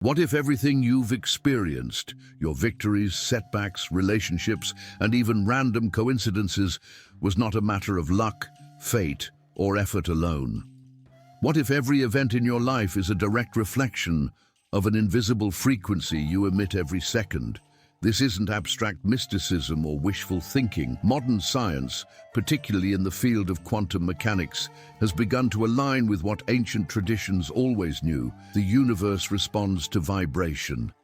What if everything you've experienced, your victories, setbacks, relationships, and even random coincidences, was not a matter of luck, fate, or effort alone? What if every event in your life is a direct reflection of an invisible frequency you emit every second? This isn't abstract mysticism or wishful thinking. Modern science, particularly in the field of quantum mechanics, has begun to align with what ancient traditions always knew. The universe responds to vibration.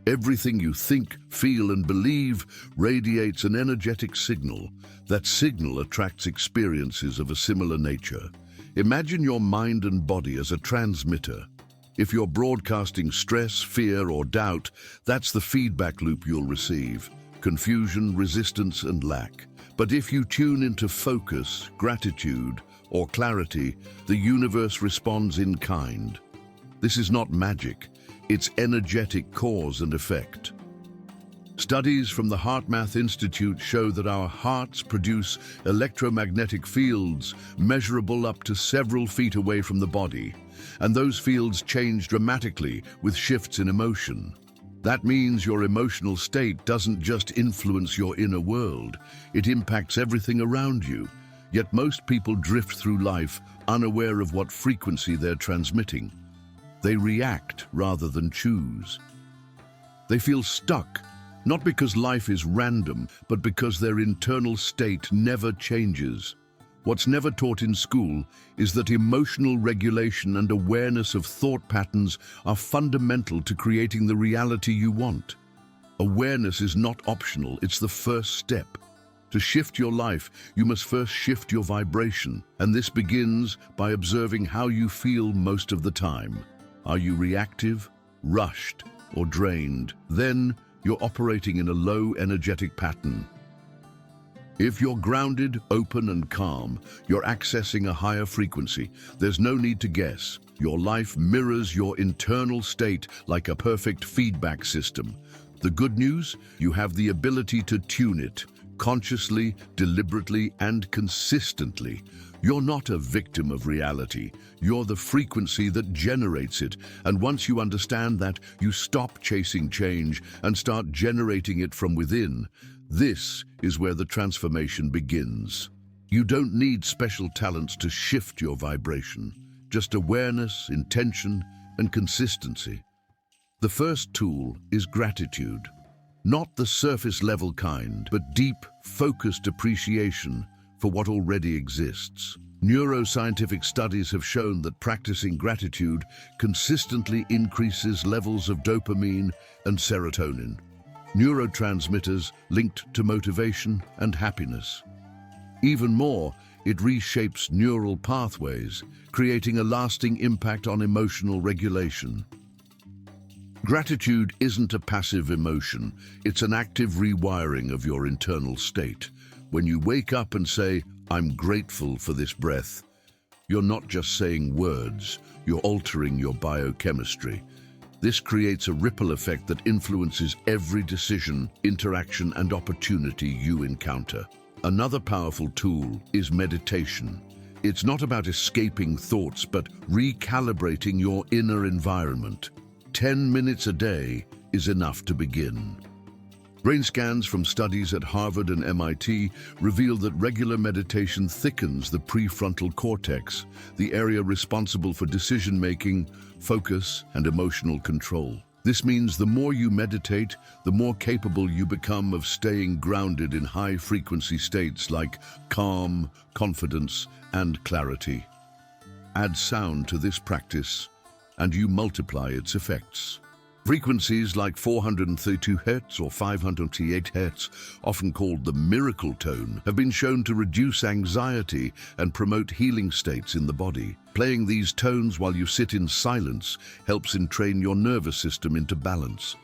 Everything you think, feel, and believe radiates an energetic signal. That signal attracts experiences of a similar nature. Imagine your mind and body as a transmitter. If you're broadcasting stress, fear, or doubt, that's the feedback loop you'll receive: confusion, resistance, and lack. But if you tune into focus, gratitude, or clarity, the universe responds in kind. This is not magic, it's energetic cause and effect. Studies from the HeartMath Institute show that our hearts produce electromagnetic fields measurable up to several feet away from the body, and those fields change dramatically with shifts in emotion. That means your emotional state doesn't just influence your inner world, it impacts everything around you. Yet most people drift through life unaware of what frequency they're transmitting. They react rather than choose. They feel stuck, not because life is random, but because their internal state never changes. What's never taught in school is that emotional regulation and awareness of thought patterns are fundamental to creating the reality you want. Awareness is not optional, it's the first step. To shift your life, you must first shift your vibration, and this begins by observing how you feel most of the time. Are you reactive, rushed, or drained? Then, you're operating in a low energetic pattern. If you're grounded, open, and calm, you're accessing a higher frequency. There's no need to guess. Your life mirrors your internal state like a perfect feedback system. The good news? You have the ability to tune it, consciously, deliberately, and consistently. You're not a victim of reality. You're the frequency that generates it. And once you understand that, you stop chasing change and start generating it from within. This is where the transformation begins. You don't need special talents to shift your vibration. Just awareness, intention, and consistency. The first tool is gratitude. Not the surface-level kind, but deep, focused appreciation for what already exists. Neuroscientific studies have shown that practicing gratitude consistently increases levels of dopamine and serotonin, neurotransmitters linked to motivation and happiness. Even more, it reshapes neural pathways, creating a lasting impact on emotional regulation. Gratitude isn't a passive emotion, it's an active rewiring of your internal state. When you wake up and say, "I'm grateful for this breath," you're not just saying words, you're altering your biochemistry. This creates a ripple effect that influences every decision, interaction, and opportunity you encounter. Another powerful tool is meditation. It's not about escaping thoughts, but recalibrating your inner environment. 10 minutes a day is enough to begin. Brain scans from studies at Harvard and MIT reveal that regular meditation thickens the prefrontal cortex, the area responsible for decision-making, focus, and emotional control. This means the more you meditate, the more capable you become of staying grounded in high-frequency states like calm, confidence, and clarity. Add sound to this practice, and you multiply its effects. Frequencies like 432 Hz or 528 Hz, often called the miracle tone, have been shown to reduce anxiety and promote healing states in the body. Playing these tones while you sit in silence helps entrain your nervous system into balance.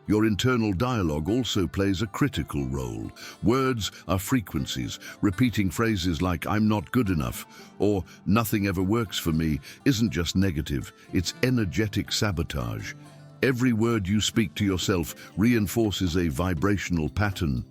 Your internal dialogue also plays a critical role. Words are frequencies. Repeating phrases like "I'm not good enough" or "nothing ever works for me" isn't just negative, it's energetic sabotage. Every word you speak to yourself reinforces a vibrational pattern.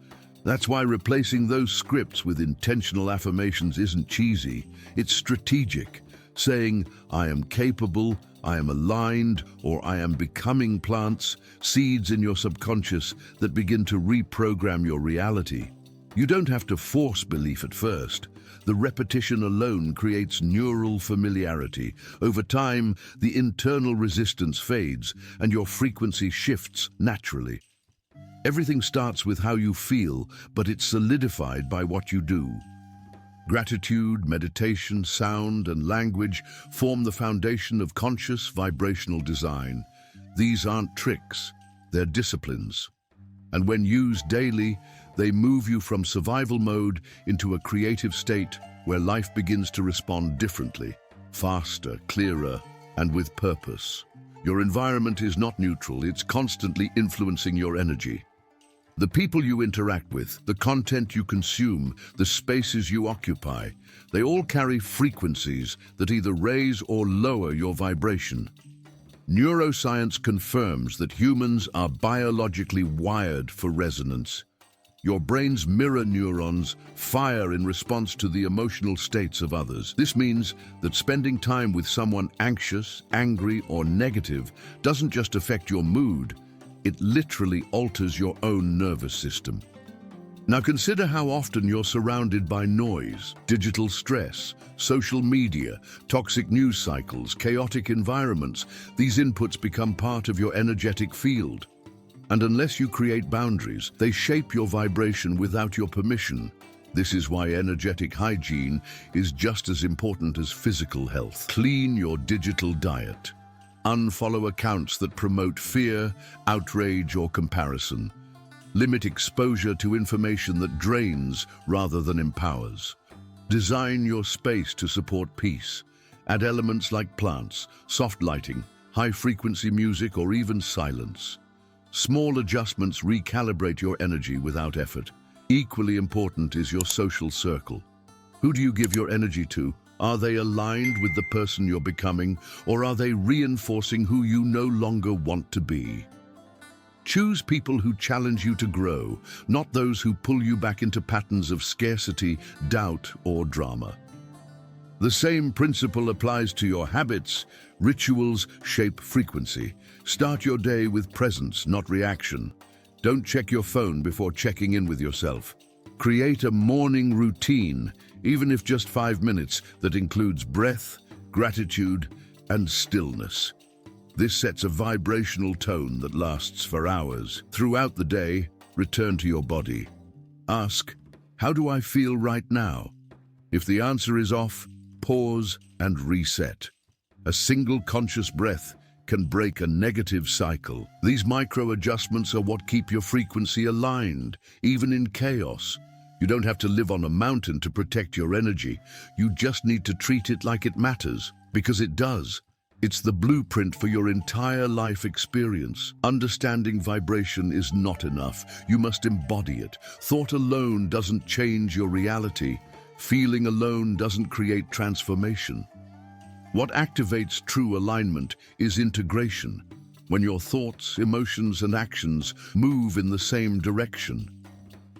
That's why replacing those scripts with intentional affirmations isn't cheesy, it's strategic. Saying, "I am capable, I am aligned, or I am becoming plants, seeds in your subconscious that begin to reprogram your reality. You don't have to force belief at first. The repetition alone creates neural familiarity. Over time, the internal resistance fades and your frequency shifts naturally. Everything starts with how you feel, but it's solidified by what you do. Gratitude, meditation, sound, and language form the foundation of conscious vibrational design. These aren't tricks, they're disciplines. And when used daily, they move you from survival mode into a creative state where life begins to respond differently, faster, clearer, and with purpose. Your environment is not neutral, it's constantly influencing your energy. The people you interact with, the content you consume, the spaces you occupy, they all carry frequencies that either raise or lower your vibration. Neuroscience confirms that humans are biologically wired for resonance. Your brain's mirror neurons fire in response to the emotional states of others. This means that spending time with someone anxious, angry, or negative doesn't just affect your mood, it literally alters your own nervous system. Now consider how often you're surrounded by noise, digital stress, social media, toxic news cycles, chaotic environments. These inputs become part of your energetic field. And unless you create boundaries, they shape your vibration without your permission. This is why energetic hygiene is just as important as physical health. Clean your digital diet. Unfollow accounts that promote fear, outrage, or comparison. Limit exposure to information that drains rather than empowers. Design your space to support peace. Add elements like plants, soft lighting, high-frequency music, or even silence. Small adjustments recalibrate your energy without effort. Equally important is your social circle. Who do you give your energy to? Are they aligned with the person you're becoming, or are they reinforcing who you no longer want to be? Choose people who challenge you to grow, not those who pull you back into patterns of scarcity, doubt, or drama. The same principle applies to your habits. Rituals shape frequency. Start your day with presence, not reaction. Don't check your phone before checking in with yourself. Create a morning routine, even if just 5 minutes, that includes breath, gratitude, and stillness. This sets a vibrational tone that lasts for hours. Throughout the day, return to your body. Ask, how do I feel right now? If the answer is off, pause and reset. A single conscious breath can break a negative cycle. These micro-adjustments are what keep your frequency aligned, even in chaos. You don't have to live on a mountain to protect your energy. You just need to treat it like it matters, because it does. It's the blueprint for your entire life experience. Understanding vibration is not enough. You must embody it. Thought alone doesn't change your reality. Feeling alone doesn't create transformation. What activates true alignment is integration, when your thoughts, emotions, and actions move in the same direction.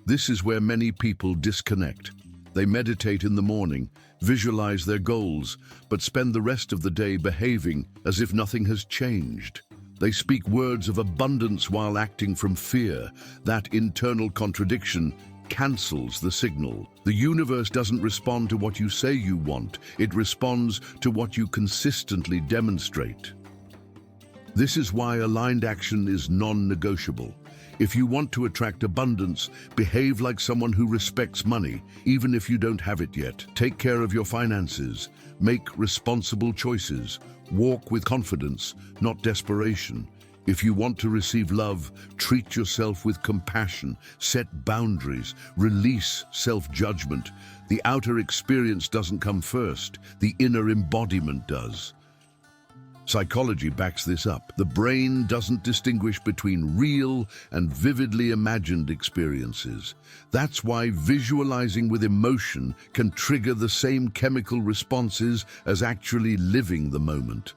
This is where many people disconnect. They meditate in the morning, visualize their goals, but spend the rest of the day behaving as if nothing has changed. They speak words of abundance while acting from fear. That internal contradiction cancels the signal. The universe doesn't respond to what you say you want. It responds to what you consistently demonstrate. This is why aligned action is non-negotiable. If you want to attract abundance, behave like someone who respects money, even if you don't have it yet. Take care of your finances. Make responsible choices. Walk with confidence, not desperation. If you want to receive love, treat yourself with compassion. Set boundaries. Release self-judgment. The outer experience doesn't come first. The inner embodiment does. Psychology backs this up. The brain doesn't distinguish between real and vividly imagined experiences. That's why visualizing with emotion can trigger the same chemical responses as actually living the moment.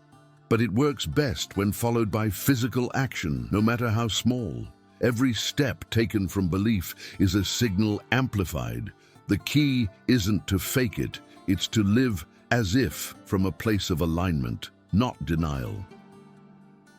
But it works best when followed by physical action, no matter how small. Every step taken from belief is a signal amplified. The key isn't to fake it, it's to live as if from a place of alignment. not denial.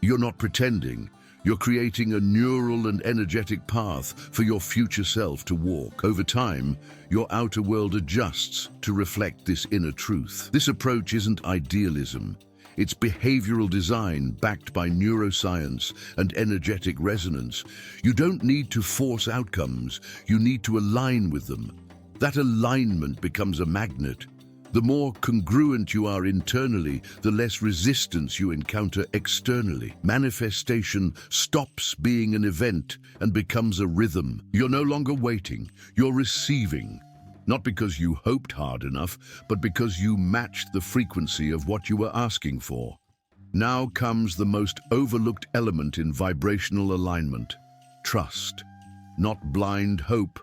You're not pretending. You're creating a neural and energetic path for your future self to walk. Over time, your outer world adjusts to reflect this inner truth. This approach isn't idealism. It's behavioral design backed by neuroscience and energetic resonance. You don't need to force outcomes. You need to align with them. That alignment becomes a magnet. The more congruent you are internally, the less resistance you encounter externally. Manifestation stops being an event and becomes a rhythm. You're no longer waiting, you're receiving. Not because you hoped hard enough, but because you matched the frequency of what you were asking for. Now comes the most overlooked element in vibrational alignment: trust. Not blind hope,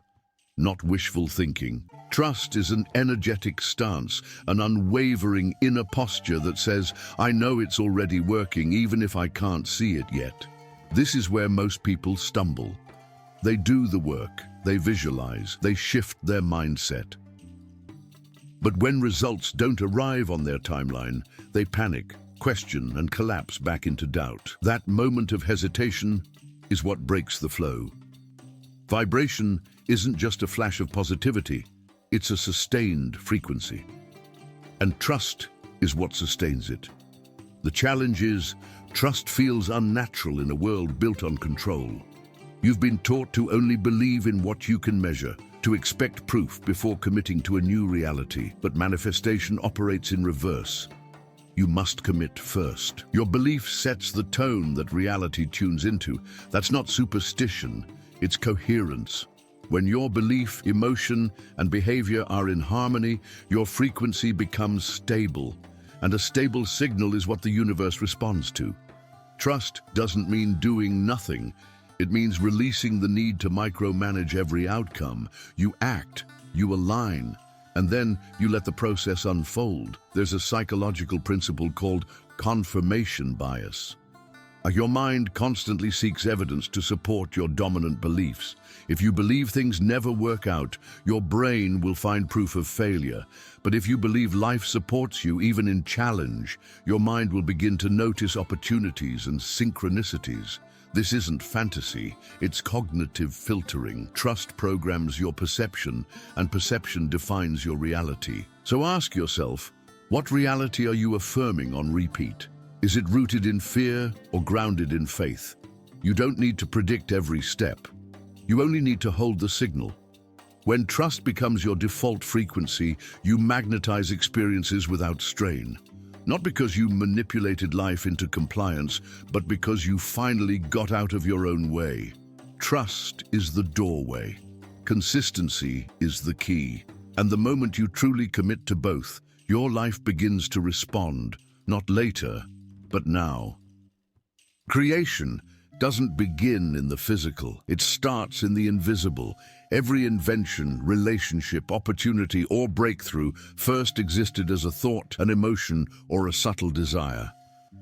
not wishful thinking. Trust is an energetic stance, an unwavering inner posture that says, I know it's already working even if I can't see it yet. This is where most people stumble. They do the work, they visualize, they shift their mindset. But when results don't arrive on their timeline, they panic, question, and collapse back into doubt. That moment of hesitation is what breaks the flow. Vibration isn't just a flash of positivity. It's a sustained frequency. And trust is what sustains it. The challenge is, trust feels unnatural in a world built on control. You've been taught to only believe in what you can measure, to expect proof before committing to a new reality. But manifestation operates in reverse. You must commit first. Your belief sets the tone that reality tunes into. That's not superstition, it's coherence. When your belief, emotion, and behavior are in harmony, your frequency becomes stable, and a stable signal is what the universe responds to. Trust doesn't mean doing nothing. It means releasing the need to micromanage every outcome. You act, you align, and then you let the process unfold. There's a psychological principle called confirmation bias. Your mind constantly seeks evidence to support your dominant beliefs. If you believe things never work out, your brain will find proof of failure. But if you believe life supports you even in challenge, your mind will begin to notice opportunities and synchronicities. This isn't fantasy, it's cognitive filtering. Trust programs your perception, and perception defines your reality. So ask yourself, what reality are you affirming on repeat? Is it rooted in fear or grounded in faith? You don't need to predict every step. You only need to hold the signal. When trust becomes your default frequency, you magnetize experiences without strain. Not because you manipulated life into compliance, but because you finally got out of your own way. Trust is the doorway. Consistency is the key. And the moment you truly commit to both, your life begins to respond, not later, but now. Creation doesn't begin in the physical. It starts in the invisible. Every invention, relationship, opportunity, or breakthrough first existed as a thought, an emotion, or a subtle desire.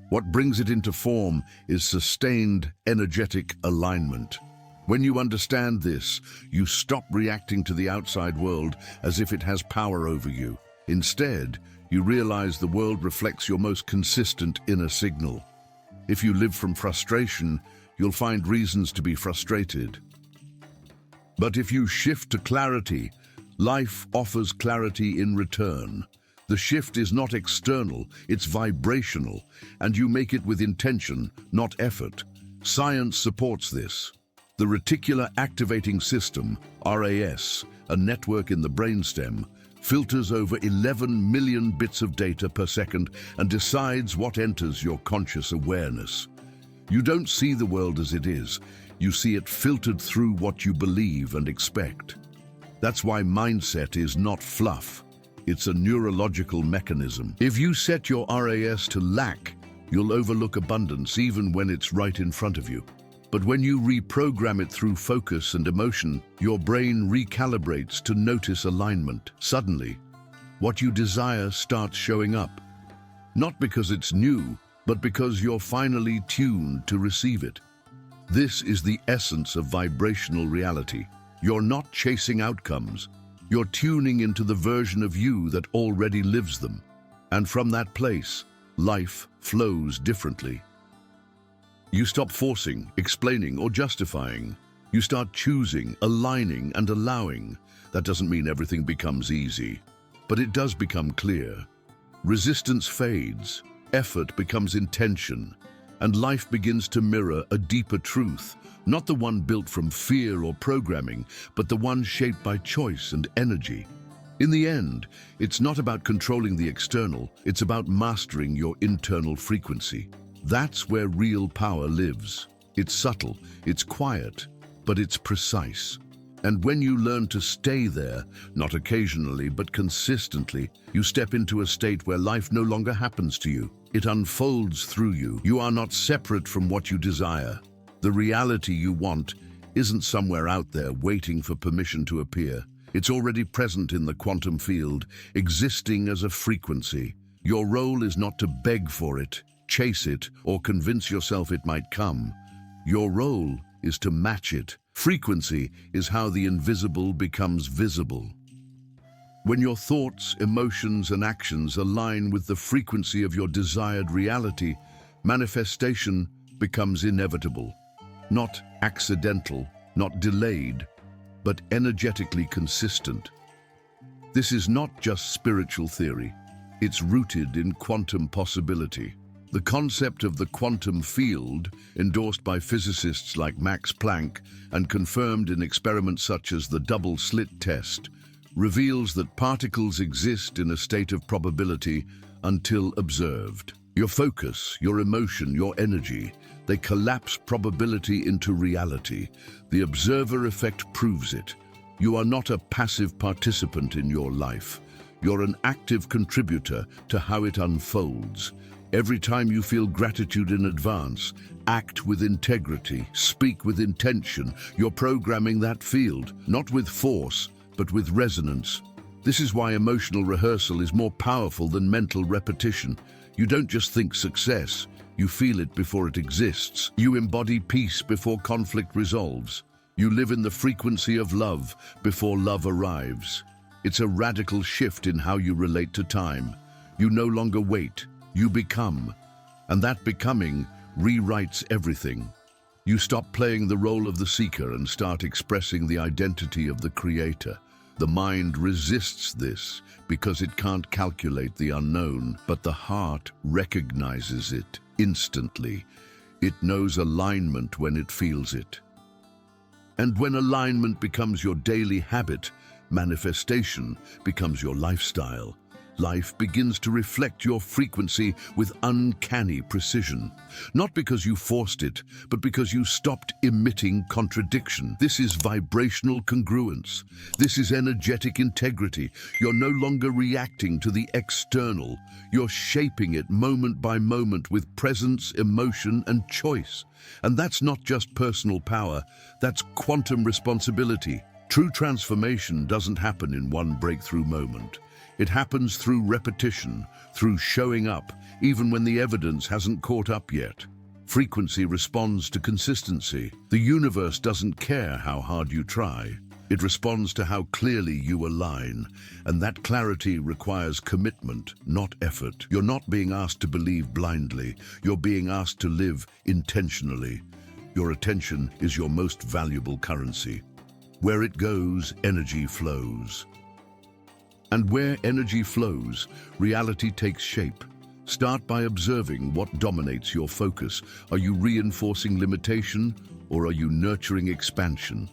What brings it into form is sustained, energetic alignment. When you understand this, you stop reacting to the outside world as if it has power over you. Instead, you realize the world reflects your most consistent inner signal. If you live from frustration, you'll find reasons to be frustrated. But if you shift to clarity, life offers clarity in return. The shift is not external, it's vibrational, and you make it with intention, not effort. Science supports this. The reticular activating system, RAS, a network in the brainstem, filters over 11 million bits of data per second and decides what enters your conscious awareness. You don't see the world as it is. You see it filtered through what you believe and expect. That's why mindset is not fluff. It's a neurological mechanism. If you set your RAS to lack, you'll overlook abundance even when it's right in front of you. But when you reprogram it through focus and emotion, your brain recalibrates to notice alignment. Suddenly, what you desire starts showing up. Not because it's new, but because you're finally tuned to receive it. This is the essence of vibrational reality. You're not chasing outcomes. You're tuning into the version of you that already lives them. And from that place, life flows differently. You stop forcing, explaining, or justifying. You start choosing, aligning, and allowing. That doesn't mean everything becomes easy, but it does become clear. Resistance fades, effort becomes intention, and life begins to mirror a deeper truth, not the one built from fear or programming, but the one shaped by choice and energy. In the end, it's not about controlling the external, it's about mastering your internal frequency. That's where real power lives. It's subtle, it's quiet, but it's precise. And when you learn to stay there, not occasionally but consistently, you step into a state where life no longer happens to you. It unfolds through you. You are not separate from what you desire. The reality you want isn't somewhere out there waiting for permission to appear. It's already present in the quantum field, existing as a frequency. Your role is not to beg for it, chase it, or convince yourself it might come. Your role is to match it. Frequency is how the invisible becomes visible. When your thoughts, emotions, and actions align with the frequency of your desired reality, manifestation becomes inevitable. Not accidental, not delayed, but energetically consistent. This is not just spiritual theory. It's rooted in quantum possibility. The concept of the quantum field, endorsed by physicists like Max Planck and confirmed in experiments such as the double-slit test, reveals that particles exist in a state of probability until observed. Your focus, your emotion, your energy, they collapse probability into reality. The observer effect proves it. You are not a passive participant in your life. You're an active contributor to how it unfolds. Every time you feel gratitude in advance, act with integrity, speak with intention, you're programming that field, not with force, but with resonance. This is why emotional rehearsal is more powerful than mental repetition. You don't just think success, you feel it before it exists. You embody peace before conflict resolves. You live in the frequency of love before love arrives. It's a radical shift in how you relate to time. You no longer wait. You become, and that becoming rewrites everything. You stop playing the role of the seeker and start expressing the identity of the creator. The mind resists this because it can't calculate the unknown, but the heart recognizes it instantly. It knows alignment when it feels it. And when alignment becomes your daily habit, manifestation becomes your lifestyle. Life begins to reflect your frequency with uncanny precision. Not because you forced it, but because you stopped emitting contradiction. This is vibrational congruence. This is energetic integrity. You're no longer reacting to the external. You're shaping it moment by moment with presence, emotion, and choice. And that's not just personal power, that's quantum responsibility. True transformation doesn't happen in one breakthrough moment. It happens through repetition, through showing up, even when the evidence hasn't caught up yet. Frequency responds to consistency. The universe doesn't care how hard you try. It responds to how clearly you align, and that clarity requires commitment, not effort. You're not being asked to believe blindly. You're being asked to live intentionally. Your attention is your most valuable currency. Where it goes, energy flows. And where energy flows, reality takes shape. Start by observing what dominates your focus. Are you reinforcing limitation, or are you nurturing expansion?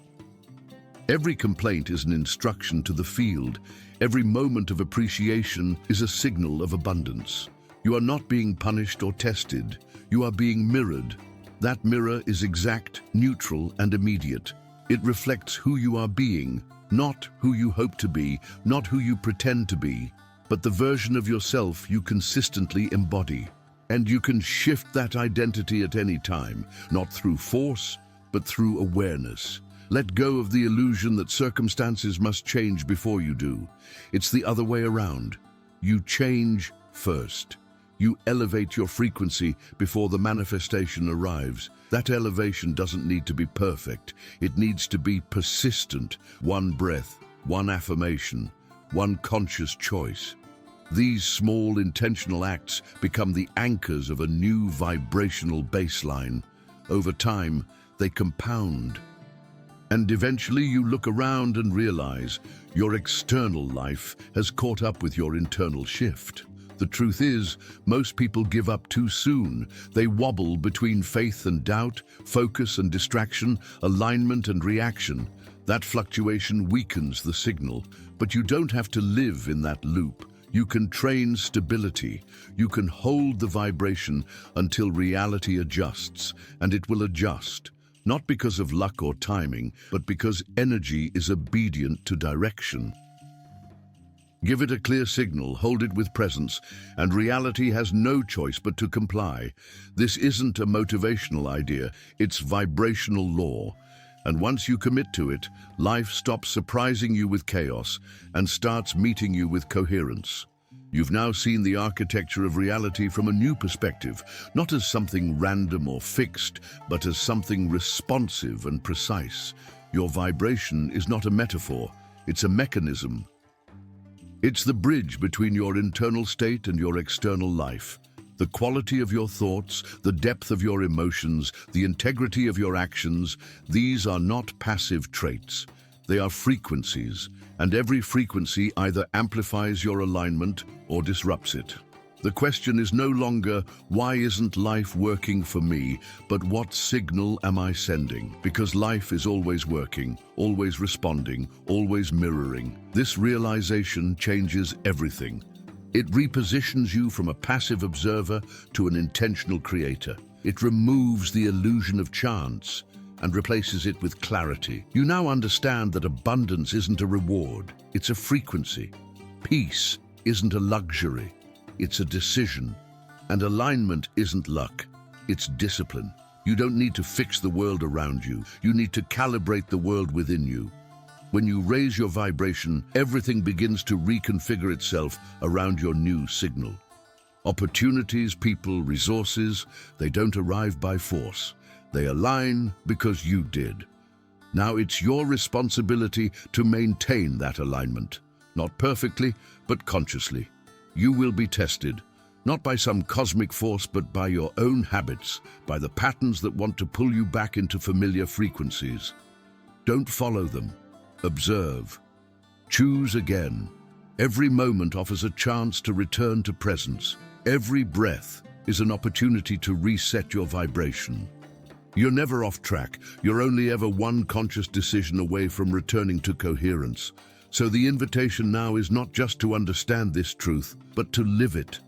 Every complaint is an instruction to the field. Every moment of appreciation is a signal of abundance. You are not being punished or tested. You are being mirrored. That mirror is exact, neutral, and immediate. It reflects who you are being, not who you hope to be, not who you pretend to be, but the version of yourself you consistently embody. And you can shift that identity at any time, not through force, but through awareness. Let go of the illusion that circumstances must change before you do. It's the other way around. You change first. You elevate your frequency before the manifestation arrives. That elevation doesn't need to be perfect. It needs to be persistent. One breath, one affirmation, one conscious choice. These small intentional acts become the anchors of a new vibrational baseline. Over time, they compound. And eventually you look around and realize your external life has caught up with your internal shift. The truth is, most people give up too soon. They wobble between faith and doubt, focus and distraction, alignment and reaction. That fluctuation weakens the signal, but you don't have to live in that loop. You can train stability. You can hold the vibration until reality adjusts, and it will adjust. Not because of luck or timing, but because energy is obedient to direction. Give it a clear signal, hold it with presence, and reality has no choice but to comply. This isn't a motivational idea, it's vibrational law. And once you commit to it, life stops surprising you with chaos and starts meeting you with coherence. You've now seen the architecture of reality from a new perspective, not as something random or fixed, but as something responsive and precise. Your vibration is not a metaphor, it's a mechanism. It's the bridge between your internal state and your external life. The quality of your thoughts, the depth of your emotions, the integrity of your actions, these are not passive traits. They are frequencies, and every frequency either amplifies your alignment or disrupts it. The question is no longer, why isn't life working for me, but what signal am I sending? Because life is always working, always responding, always mirroring. This realization changes everything. It repositions you from a passive observer to an intentional creator. It removes the illusion of chance and replaces it with clarity. You now understand that abundance isn't a reward, it's a frequency. Peace isn't a luxury, it's a decision. And alignment isn't luck, it's discipline. You don't need to fix the world around you, you need to calibrate the world within you. When you raise your vibration, everything begins to reconfigure itself around your new signal. Opportunities, people, resources, they don't arrive by force. They align because you did. Now it's your responsibility to maintain that alignment. Not perfectly, but consciously. You will be tested, not by some cosmic force, but by your own habits, by the patterns that want to pull you back into familiar frequencies. Don't follow them. Observe. Choose again. Every moment offers a chance to return to presence. Every breath is an opportunity to reset your vibration. You're never off track. You're only ever one conscious decision away from returning to coherence. So the invitation now is not just to understand this truth, but to live it,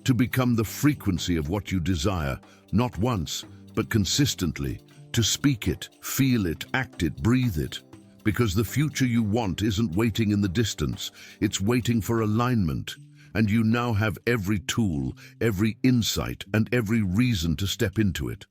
to become the frequency of what you desire, not once, but consistently, to speak it, feel it, act it, breathe it. Because the future you want isn't waiting in the distance, it's waiting for alignment. And you now have every tool, every insight, and every reason to step into it.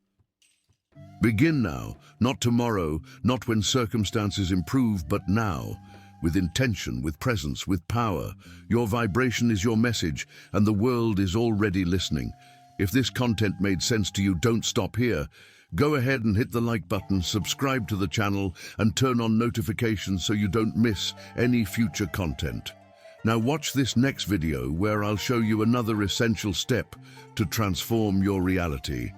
Begin now, not tomorrow, not when circumstances improve, but now. With intention, with presence, with power. Your vibration is your message, and the world is already listening. If this content made sense to you, don't stop here. Go ahead and hit the like button, subscribe to the channel, and turn on notifications so you don't miss any future content. Now watch this next video where I'll show you another essential step to transform your reality.